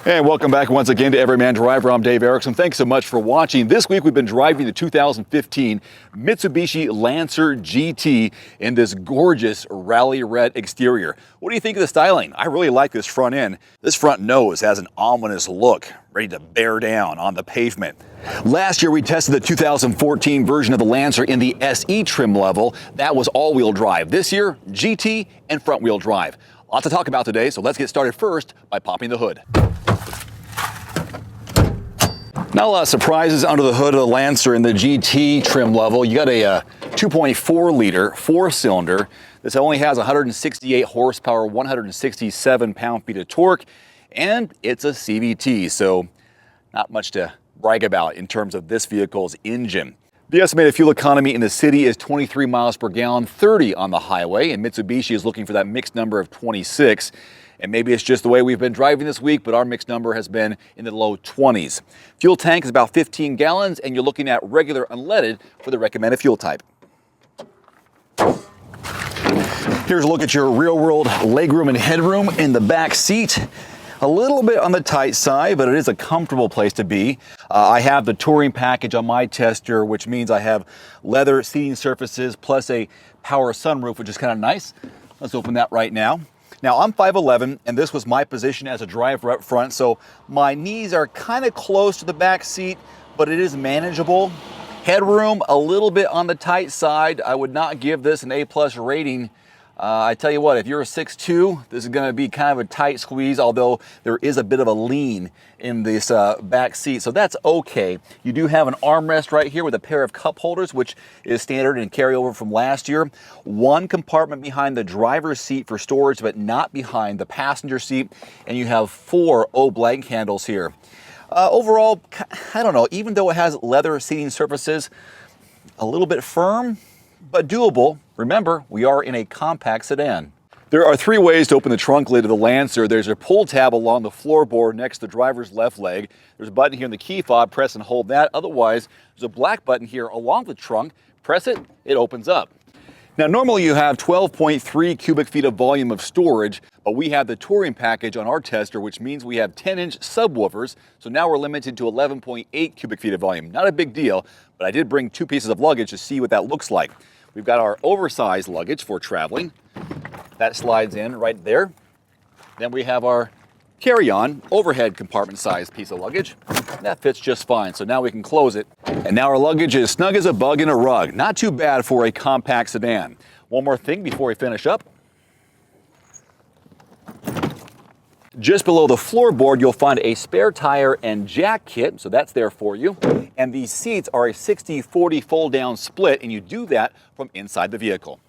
And welcome back once again to Everyman Driver. I'm Dave Erickson. Thanks so much for watching. This week we've been driving the 2015 Mitsubishi Lancer GT in this gorgeous rally red exterior. What do you think of the styling? I really like this front end. This front nose has an ominous look, ready to bear down on the pavement. Last year we tested the 2014 version of the Lancer in the SE trim level. That was all-wheel drive. This year, GT and front-wheel drive. Lots to talk about today, so let's get started first by popping the hood. Not a lot of surprises under the hood of the Lancer in the GT trim level. You got a 2.4 liter, 4-cylinder. This only has 168 horsepower, 167 pound-feet of torque, and it's a CVT, so not much to brag about in terms of this vehicle's engine. The estimated fuel economy in the city is 23 miles per gallon, 30 on the highway, and Mitsubishi is looking for that mixed number of 26. And maybe it's just the way we've been driving this week, but our mixed number has been in the low 20s. Fuel tank is about 15 gallons, and you're looking at regular unleaded for the recommended fuel type. Here's a look at your real-world legroom and headroom in the back seat. A little bit on the tight side, but it is a comfortable place to be. I have the touring package on my tester, which means I have leather seating surfaces plus a power sunroof, which is kind of nice. Let's open that right now. Now, I'm 5'11", and this was my position as a driver up front, so my knees are kind of close to the back seat, but it is manageable. Headroom, a little bit on the tight side. I would not give this an A+ rating. I tell you what, if you're a 6'2", this is going to be kind of a tight squeeze, although there is a bit of a lean in this back seat, so that's okay. You do have an armrest right here with a pair of cup holders, which is standard and carryover from last year. One compartment behind the driver's seat for storage, but not behind the passenger seat, and you have 4 O-blank handles here. Overall, I don't know, even though it has leather seating surfaces, a little bit firm, but doable. Remember, we are in a compact sedan. There are 3 ways to open the trunk lid of the Lancer. There's a pull tab along the floorboard next to the driver's left leg. There's a button here in the key fob. Press and hold that. Otherwise, there's a black button here along the trunk. Press it, it opens up. Now, normally you have 12.3 cubic feet of volume of storage, but we have the touring package on our tester, which means we have 10-inch subwoofers. So now we're limited to 11.8 cubic feet of volume. Not a big deal, but I did bring 2 pieces of luggage to see what that looks like. We've got our oversized luggage for traveling. That slides in right there. Then we have our carry-on overhead compartment sized piece of luggage. That fits just fine, so now we can close it. And now our luggage is snug as a bug in a rug. Not too bad for a compact sedan. One more thing before we finish up. Just below the floorboard, you'll find a spare tire and jack kit, so that's there for you. And these seats are a 60-40 fold-down split, and you do that from inside the vehicle.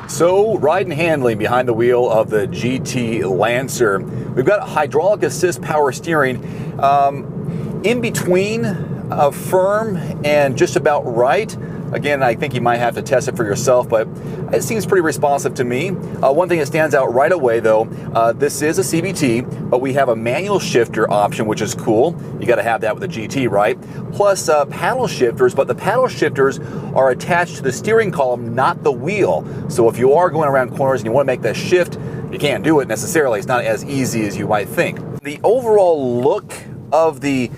So, ride and handling behind the wheel of the GT Lancer. We've got hydraulic assist power steering in between firm and just about right. Again, I think you might have to test it for yourself, but it seems pretty responsive to me. One thing that stands out right away though, this is a CVT, but we have a manual shifter option, which is cool. You got to have that with a GT, right? Plus paddle shifters, but the paddle shifters are attached to the steering column, not the wheel. So if you are going around corners and you want to make that shift, you can't do it necessarily. It's not as easy as you might think. The overall look of the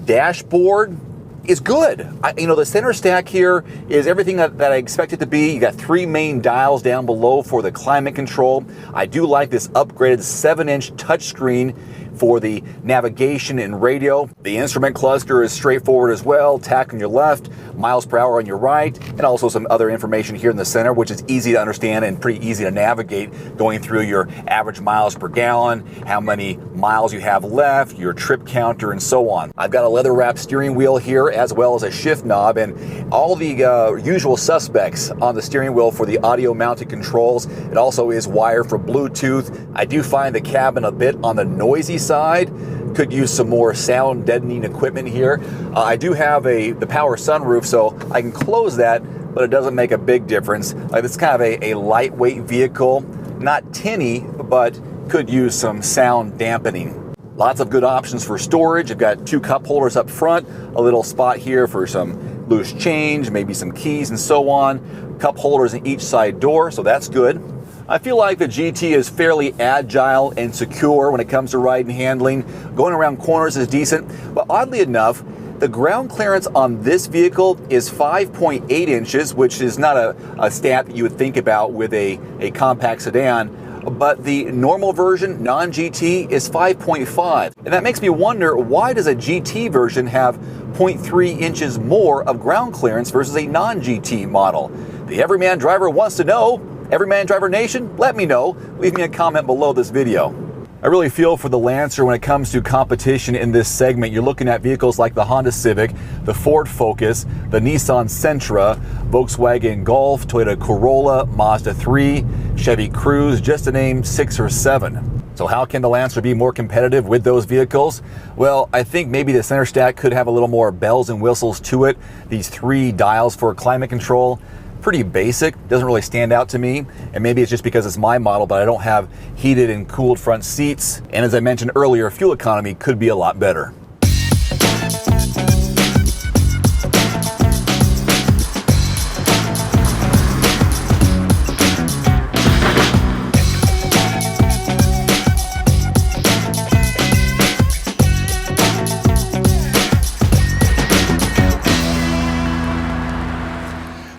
dashboard is good. The center stack here is everything that I expect it to be. You got 3 main dials down below for the climate control. I do like this upgraded 7-inch touchscreen for the navigation and radio. The instrument cluster is straightforward as well. TAC on your left, miles per hour on your right, and also some other information here in the center, which is easy to understand and pretty easy to navigate, going through your average miles per gallon, how many miles you have left, your trip counter, and so on. I've got a leather-wrapped steering wheel here, as well as a shift knob, and all the usual suspects on the steering wheel for the audio-mounted controls. It also is wired for Bluetooth. I do find the cabin a bit on the noisy side. Could use some more sound deadening equipment here. I do have the power sunroof, so I can close that, but it doesn't make a big difference. It's kind of a lightweight vehicle, not tinny, but could use some sound dampening. Lots of good options for storage. I've got 2 cup holders up front, a little spot here for some loose change, maybe some keys and so on. Cup holders in each side door, so that's good. I feel like the GT is fairly agile and secure when it comes to ride and handling. Going around corners is decent, but oddly enough, the ground clearance on this vehicle is 5.8 inches, which is not a stat that you would think about with a compact sedan, but the normal version, non-GT, is 5.5. And that makes me wonder, why does a GT version have 0.3 inches more of ground clearance versus a non-GT model? The Everyman driver wants to know. Everyman Driver Nation, let me know. Leave me a comment below this video. I really feel for the Lancer when it comes to competition in this segment. You're looking at vehicles like the Honda Civic, the Ford Focus, the Nissan Sentra, Volkswagen Golf, Toyota Corolla, Mazda 3, Chevy Cruze, just to name 6 or 7. So how can the Lancer be more competitive with those vehicles? Well, I think maybe the center stack could have a little more bells and whistles to it. These 3 dials for climate control, pretty basic, doesn't really stand out to me, and maybe it's just because it's my model, but I don't have heated and cooled front seats, and as I mentioned earlier, fuel economy could be a lot better.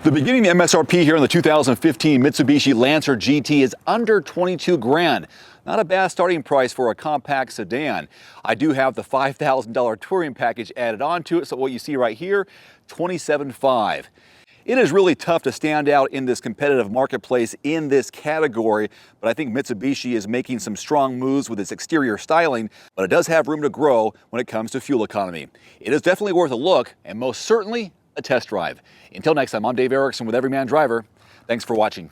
The beginning MSRP here on the 2015 Mitsubishi Lancer GT is under 22 grand. Not a bad starting price for a compact sedan. I do have the $5,000 touring package added onto it, so what you see right here, $27,500. It is really tough to stand out in this competitive marketplace in this category, but I think Mitsubishi is making some strong moves with its exterior styling, but it does have room to grow when it comes to fuel economy. It is definitely worth a look, and most certainly a test drive. Until next time, I'm Dave Erickson with Everyman Driver. Thanks for watching.